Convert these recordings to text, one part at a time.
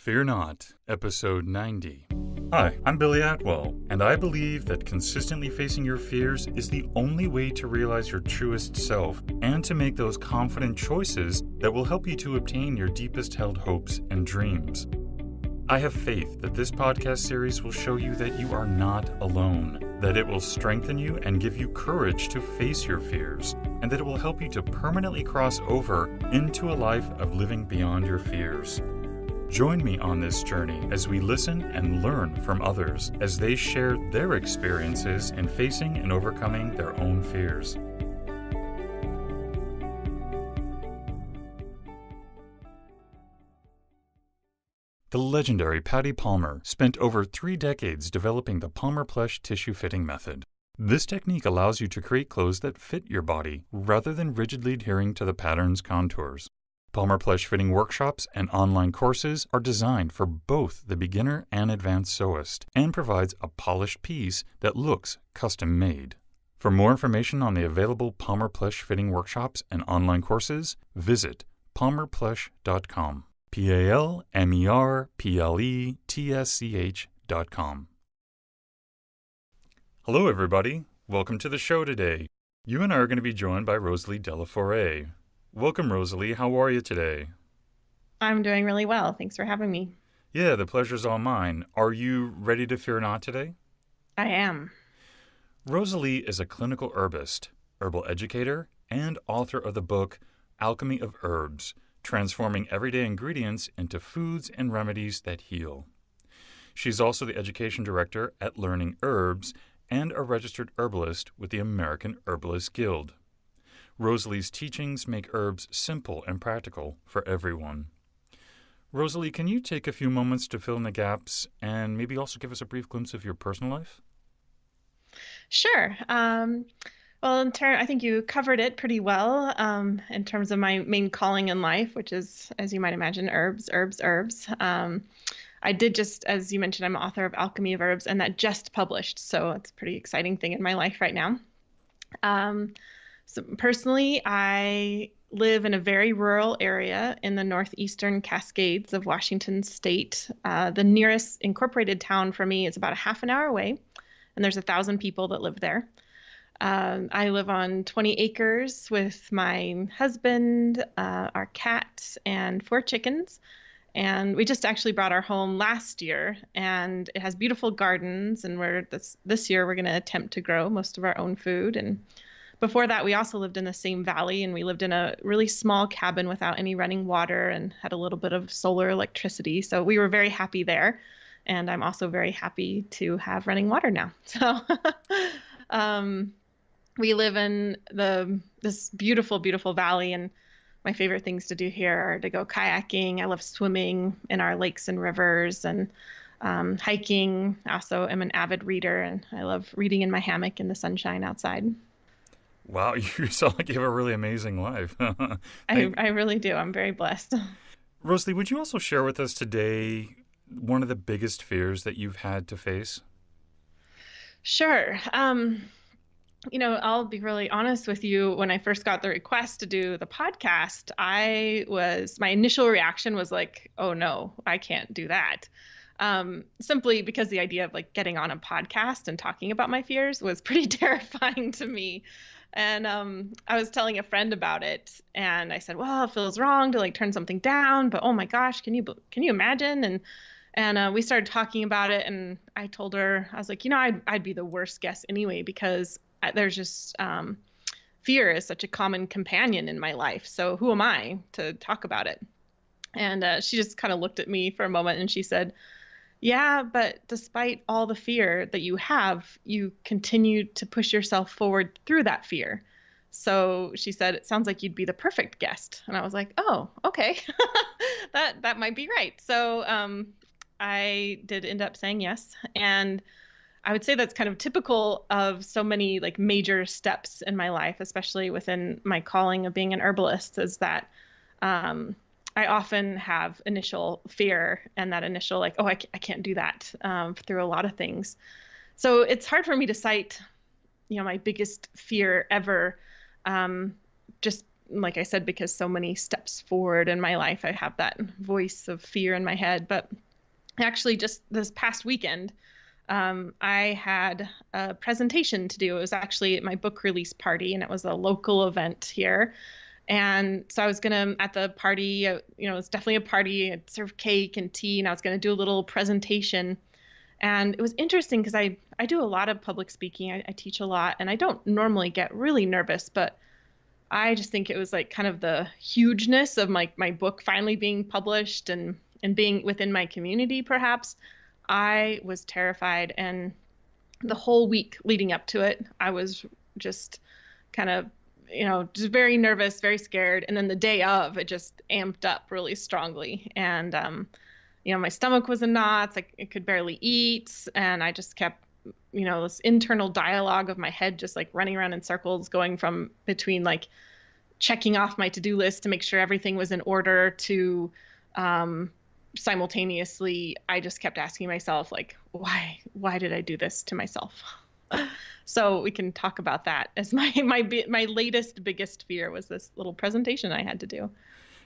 Fear Not, Episode 90. Hi, I'm Billy Atwell, and I believe that consistently facing your fears is the only way to realize your truest self and to make those confident choices that will help you to obtain your deepest held hopes and dreams. I have faith that this podcast series will show you that you are not alone, that it will strengthen you and give you courage to face your fears, and that it will help you to permanently cross over into a life of living beyond your fears. Join me on this journey as we listen and learn from others as they share their experiences in facing and overcoming their own fears. The legendary Patty Palmer spent over 3 decades developing the Palmer Plush tissue fitting method. This technique allows you to create clothes that fit your body rather than rigidly adhering to the pattern's contours. Palmer Plush fitting workshops and online courses are designed for both the beginner and advanced sewist and provides a polished piece that looks custom-made. For more information on the available Palmer Plush fitting workshops and online courses, visit palmerplush.com. palmerplush.com. Hello, everybody. Welcome to the show today. You and I are going to be joined by Rosalie Delaforet. Welcome, Rosalie. How are you today? I'm doing really well. Thanks for having me. Yeah, the pleasure's all mine. Are you ready to fear not today? I am. Rosalie is a clinical herbist, herbal educator, and author of the book Alchemy of Herbs, Transforming Everyday Ingredients into Foods and Remedies that Heal. She's also the education director at Learning Herbs and a registered herbalist with the American Herbalist Guild. Rosalie's teachings make herbs simple and practical for everyone. Rosalie, can you take a few moments to fill in the gaps and maybe also give us a brief glimpse of your personal life? Sure. Well, I think you covered it pretty well in terms of my main calling in life, which is, as you might imagine, herbs. I did just, as you mentioned, I'm author of Alchemy of Herbs, and that just published. So it's a pretty exciting thing in my life right now. So personally, I live in a very rural area in the northeastern Cascades of Washington State. The nearest incorporated town for me is about a half an hour away, and there's 1,000 people that live there. I live on 20 acres with my husband, our cat, and 4 chickens. And we just actually bought our home last year, and it has beautiful gardens. And this year we're going to attempt to grow most of our own food. And before that, we also lived in the same valley, and we lived in a really small cabin without any running water and had a little bit of solar electricity. So we were very happy there. And I'm also very happy to have running water now. So we live in this beautiful, beautiful valley, and my favorite things to do here are to go kayaking. I love swimming in our lakes and rivers, and hiking. I also am an avid reader, and I love reading in my hammock in the sunshine outside. Wow, you sound like you have a really amazing life. I really do. I'm very blessed. Rosalie, would you also share with us today one of the biggest fears that you've had to face? Sure. I'll be really honest with you. When I first got the request to do the podcast, my initial reaction was like, oh no, I can't do that. Simply because the idea of like getting on a podcast and talking about my fears was pretty terrifying to me. And I was telling a friend about it, and I said, well, it feels wrong to like turn something down, but oh my gosh, can you imagine? And we started talking about it, and I told her, I was like, I'd be the worst guest anyway, because there's just fear is such a common companion in my life. So who am I to talk about it? And she just kind of looked at me for a moment, and she said, yeah, but despite all the fear that you have, you continue to push yourself forward through that fear. So she said, it sounds like you'd be the perfect guest. And I was like, oh, okay, that might be right. So I did end up saying yes. And I would say that's kind of typical of so many like major steps in my life, especially within my calling of being an herbalist, is that I often have initial fear, and that initial like, oh, I can't do that through a lot of things. So it's hard for me to cite, my biggest fear ever, just like I said, because so many steps forward in my life, I have that voice of fear in my head. But actually, just this past weekend, I had a presentation to do. It was actually at my book release party, and it was a local event here. And so I was gonna at the party, it's definitely a party. I'd serve cake and tea, and I was gonna do a little presentation. And it was interesting because I do a lot of public speaking. I teach a lot, and I don't normally get really nervous, but I just think it was like kind of the hugeness of my book finally being published and being within my community, perhaps. I was terrified, and the whole week leading up to it, I was just kind of, just very nervous, very scared. And then the day of, it just amped up really strongly. And, my stomach was in knots. I could barely eat. And I just kept, this internal dialogue of my head just like running around in circles, going from between like checking off my to-do list to make sure everything was in order to, simultaneously, I just kept asking myself, like, why did I do this to myself? So we can talk about that as my latest biggest fear was this little presentation I had to do.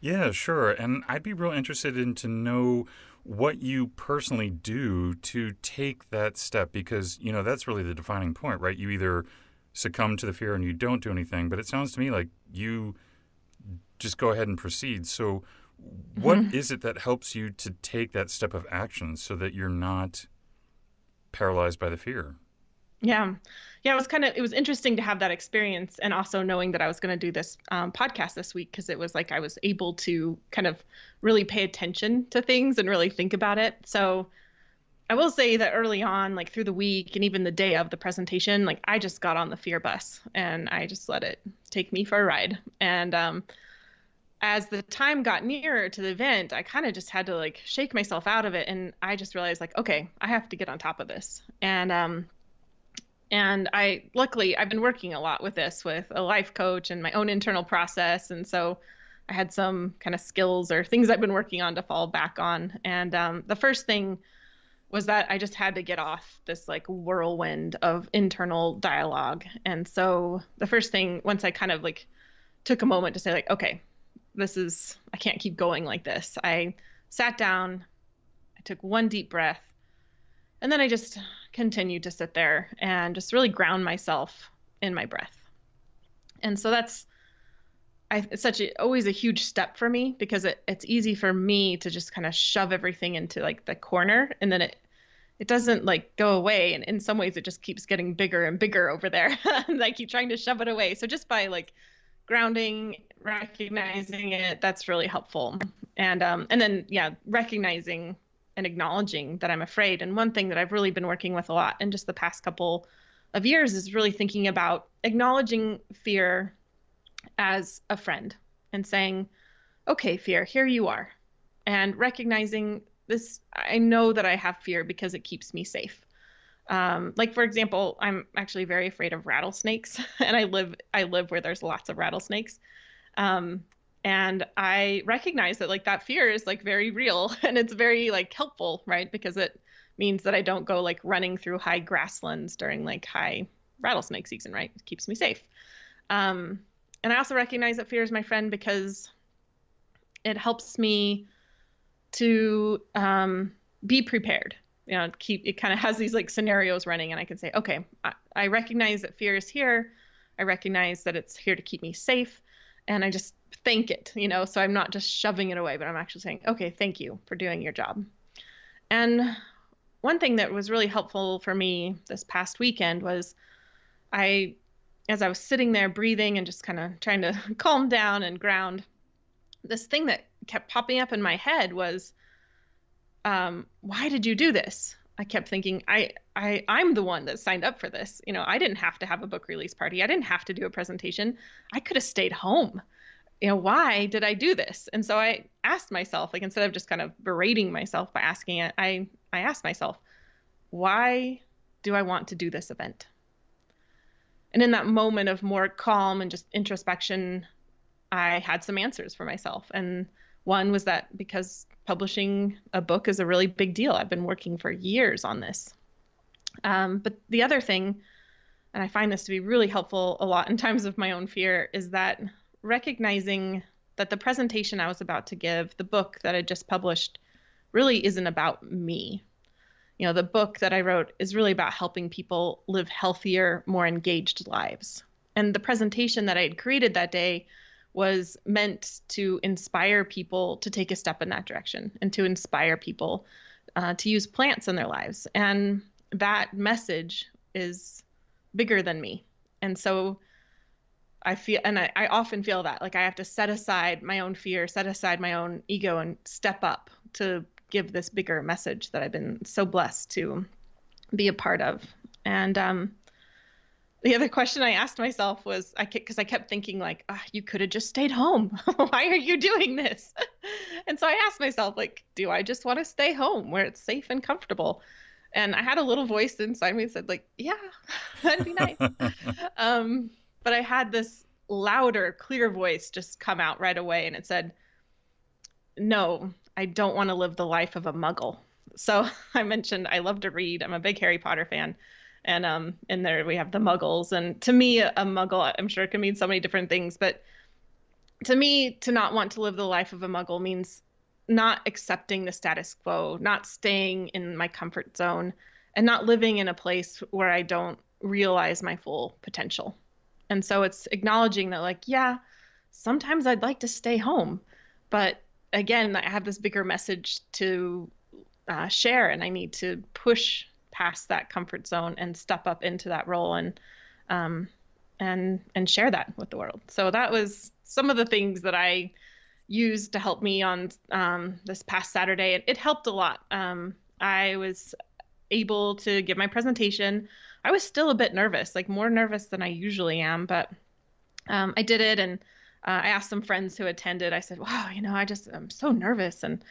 Yeah, sure. And I'd be real interested in to know what you personally do to take that step because, that's really the defining point, right? You either succumb to the fear and you don't do anything, but it sounds to me like you just go ahead and proceed. So what is it that helps you to take that step of action so that you're not paralyzed by the fear? Yeah. Yeah. It was interesting to have that experience and also knowing that I was going to do this podcast this week because it was like I was able to kind of really pay attention to things and really think about it. So I will say that early on, like through the week and even the day of the presentation, like I just got on the fear bus and I just let it take me for a ride. And as the time got nearer to the event, I kind of just had to like shake myself out of it. And I just realized like, okay, I have to get on top of this. And luckily I've been working a lot with this with a life coach and my own internal process. And so I had some kind of skills or things I've been working on to fall back on. And the first thing was that I just had to get off this like whirlwind of internal dialogue. And so the first thing, once I kind of like took a moment to say like, okay, I can't keep going like this. I sat down, I took one deep breath, and then I just continued to sit there and just really ground myself in my breath. And so it's always a huge step for me because it's easy for me to just kind of shove everything into like the corner and then it doesn't like go away. And in some ways it just keeps getting bigger and bigger over there. And I keep trying to shove it away. So just by like grounding, recognizing it, that's really helpful. And then, yeah, recognizing and acknowledging that I'm afraid. And one thing that I've really been working with a lot in just the past couple of years is really thinking about acknowledging fear as a friend and saying, okay, fear, here you are. And recognizing this, I know that I have fear because it keeps me safe. Like, for example, I'm actually very afraid of rattlesnakes and I live where there's lots of rattlesnakes. And I recognize that like that fear is like very real and it's very like helpful, right? Because it means that I don't go like running through high grasslands during like high rattlesnake season, right? It keeps me safe. And I also recognize that fear is my friend because it helps me to be prepared. It kind of has these like scenarios running and I can say, okay, I recognize that fear is here. I recognize that it's here to keep me safe. And I just thank it, so I'm not just shoving it away, but I'm actually saying, okay, thank you for doing your job. And one thing that was really helpful for me this past weekend was as I was sitting there breathing and just kind of trying to calm down and ground, this thing that kept popping up in my head was, why did you do this? I kept thinking, I'm the one that signed up for this. I didn't have to have a book release party. I didn't have to do a presentation. I could have stayed home. Why did I do this? And so I asked myself, like, instead of just kind of berating myself by asking it, I asked myself, why do I want to do this event? And in that moment of more calm and just introspection, I had some answers for myself. And one was that because publishing a book is a really big deal. I've been working for years on this. But the other thing, and I find this to be really helpful a lot in times of my own fear, is that recognizing that the presentation I was about to give, the book that I just published, really isn't about me. The book that I wrote is really about helping people live healthier, more engaged lives. And the presentation that I had created that day was meant to inspire people to take a step in that direction and to inspire people to use plants in their lives. And that message is bigger than me. And so I often feel that like I have to set aside my own fear, set aside my own ego, and step up to give this bigger message that I've been so blessed to be a part of. And the other question I asked myself was, because I kept thinking like, you could have just stayed home. Why are you doing this? And so I asked myself, like, do I just want to stay home where it's safe and comfortable? And I had a little voice inside me that said, like, yeah, that'd be nice. But I had this louder, clear voice just come out right away, and it said, no, I don't want to live the life of a muggle. So I mentioned I love to read. I'm a big Harry Potter fan. And in there we have the muggles. And to me, a muggle, I'm sure it can mean so many different things. But to me, to not want to live the life of a muggle means not accepting the status quo, not staying in my comfort zone, and not living in a place where I don't realize my full potential. And so it's acknowledging that, like, yeah, sometimes I'd like to stay home. But again, I have this bigger message to share, and I need to push past that comfort zone and step up into that role and share that with the world. So that was some of the things that I used to help me on this past Saturday. It helped a lot. I was able to give my presentation. I was still a bit nervous, like more nervous than I usually am, but I did it. And I asked some friends who attended. I said, wow, I'm so nervous. And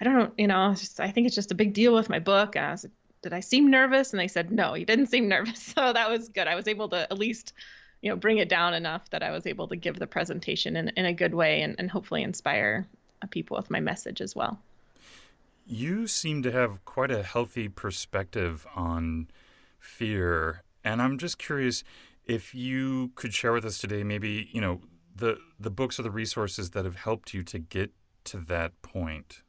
I don't know, I think it's just a big deal with my book. And I was like, did I seem nervous? And they said, no, you didn't seem nervous. So that was good. I was able to at least, bring it down enough that I was able to give the presentation in a good way and hopefully inspire people with my message as well. You seem to have quite a healthy perspective on fear. And I'm just curious if you could share with us today, maybe, the books or the resources that have helped you to get to that point.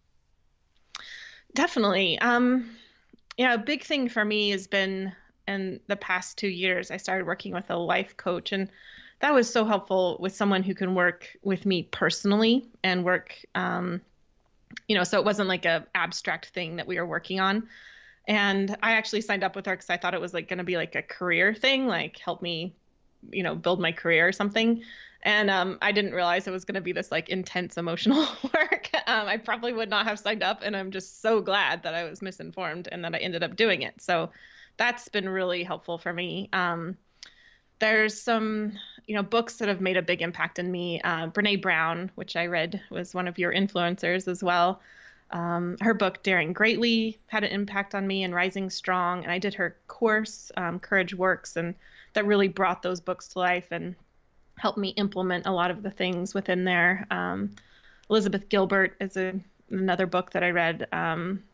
Definitely. A big thing for me has been in the past 2 years, I started working with a life coach, and that was so helpful with someone who can work with me personally and work, so it wasn't like a abstract thing that we were working on. And I actually signed up with her because I thought it was like going to be like a career thing, like help me, build my career or something. And I didn't realize it was going to be this like intense emotional work. I probably would not have signed up. And I'm just so glad that I was misinformed and that I ended up doing it. So that's been really helpful for me. There's some, books that have made a big impact in me. Brene Brown, which I read, was one of your influencers as well. Her book, Daring Greatly, had an impact on me, and Rising Strong. And I did her course, Courage Works, and that really brought those books to life and helped me implement a lot of the things within there. Elizabeth Gilbert is another book that I read,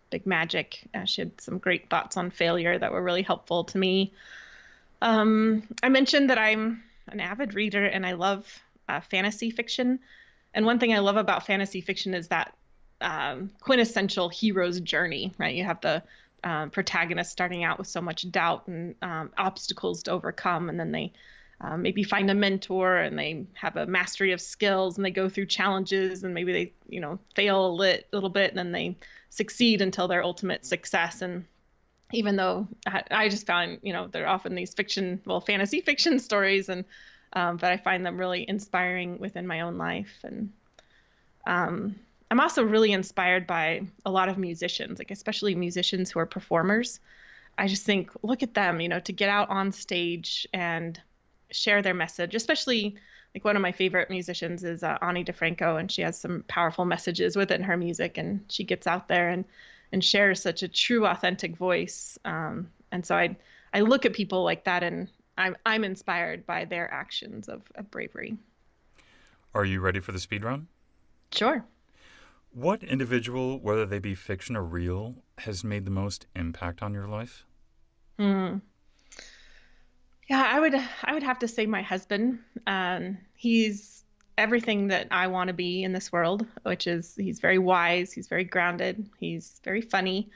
Big Magic. She had some great thoughts on failure that were really helpful to me. I mentioned that I'm an avid reader and I love fantasy fiction. And one thing I love about fantasy fiction is that quintessential hero's journey, right? You have the protagonist starting out with so much doubt and obstacles to overcome, and then they maybe find a mentor and they have a mastery of skills and they go through challenges and maybe they, fail a little bit and then they succeed until their ultimate success. And even though I just found, they're often these fantasy fiction stories, and but I find them really inspiring within my own life. And I'm also really inspired by a lot of musicians, like especially musicians who are performers. I just think, look at them, to get out on stage and share their message, especially like one of my favorite musicians is Ani DeFranco, and she has some powerful messages within her music, and she gets out there and shares such a true, authentic voice. And so I look at people like that, and I'm inspired by their actions of bravery. Are you ready for the speed run? Sure. What individual, whether they be fiction or real, has made the most impact on your life? Yeah, I would have to say my husband. He's everything that I want to be in this world, which is he's very wise, he's very grounded, he's very funny.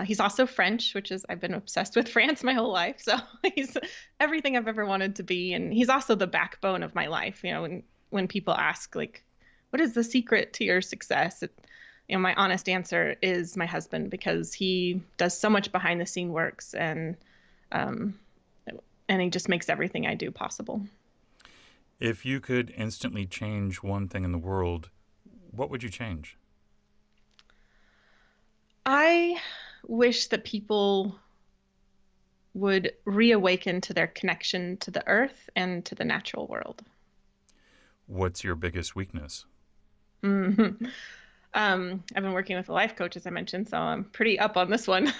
He's also French, which is I've been obsessed with France my whole life. So he's everything I've ever wanted to be, and he's also the backbone of my life. When people ask like, what is the secret to your success? My honest answer is my husband, because he does so much behind the scene works, and he just makes everything I do possible. If you could instantly change one thing in the world, what would you change? I wish that people would reawaken to their connection to the earth and to the natural world. What's your biggest weakness? Mm-hmm. I've been working with a life coach, as I mentioned, so I'm pretty up on this one.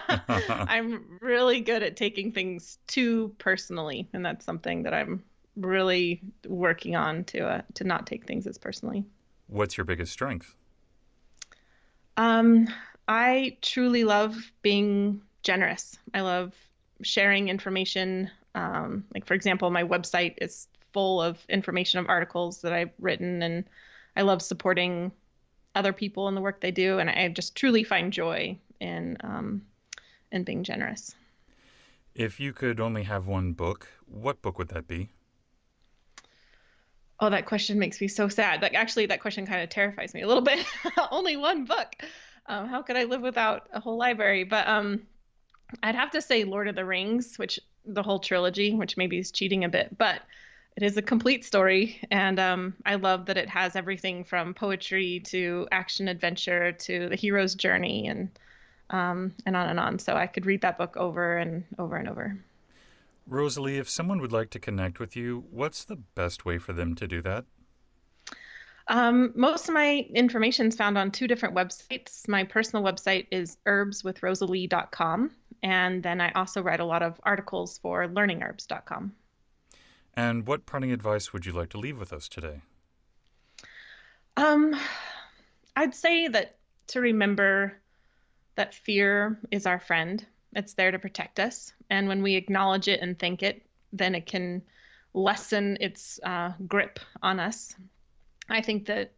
I'm really good at taking things too personally, and that's something that I'm really working on to not take things as personally. What's your biggest strength? I truly love being generous. I love sharing information. Like, for example, my website is full of information of articles that I've written, and I love supporting other people in the work they do. And I just truly find joy in being generous. If you could only have one book, what book would that be? Oh, that question makes me so sad. That question kind of terrifies me a little bit. Only one book. How could I live without a whole library? But I'd have to say Lord of the Rings, which the whole trilogy, which maybe is cheating a bit, but it is a complete story. And I love that it has everything from poetry to action adventure to the hero's journey and on and on. So I could read that book over and over and over. Rosalie, if someone would like to connect with you, what's the best way for them to do that? Most of my information is found on two different websites. My personal website is herbswithrosalie.com. And then I also write a lot of articles for learningherbs.com. And what parting advice would you like to leave with us today? I'd say that to remember that fear is our friend. It's there to protect us. And when we acknowledge it and thank it, then it can lessen its grip on us. I think that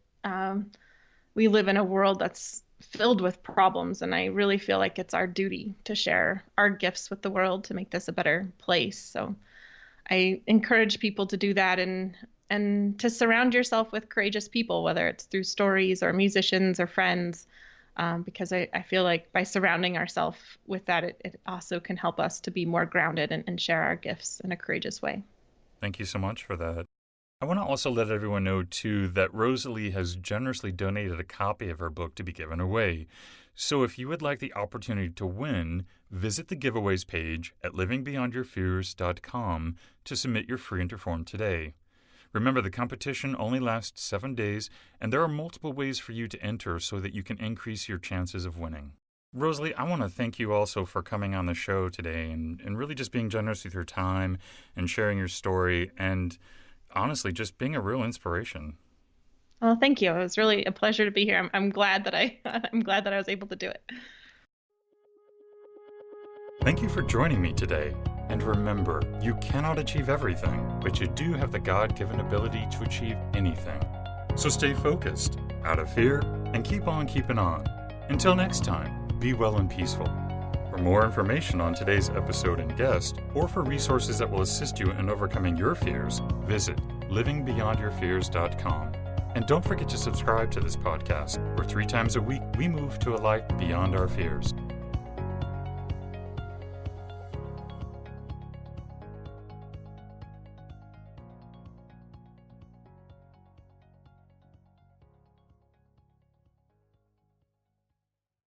we live in a world that's filled with problems, and I really feel like it's our duty to share our gifts with the world to make this a better place. So I encourage people to do that and to surround yourself with courageous people, whether it's through stories or musicians or friends, because I feel like by surrounding ourselves with that, it also can help us to be more grounded and share our gifts in a courageous way. Thank you so much for that. I want to also let everyone know, too, that Rosalie has generously donated a copy of her book to be given away. So if you would like the opportunity to win, visit the giveaways page at livingbeyondyourfears.com to submit your free enter form today. Remember, the competition only lasts 7 days, and there are multiple ways for you to enter so that you can increase your chances of winning. Rosalie, I want to thank you also for coming on the show today and really just being generous with your time and sharing your story and honestly just being a real inspiration. Well, thank you. It was really a pleasure to be here. I'm glad that I'm glad that I was able to do it. Thank you for joining me today. And remember, you cannot achieve everything, but you do have the God-given ability to achieve anything. So stay focused, out of fear, and keep on keeping on. Until next time, be well and peaceful. For more information on today's episode and guest, or for resources that will assist you in overcoming your fears, visit livingbeyondyourfears.com. And don't forget to subscribe to this podcast, where 3 times a week we move to a life beyond our fears.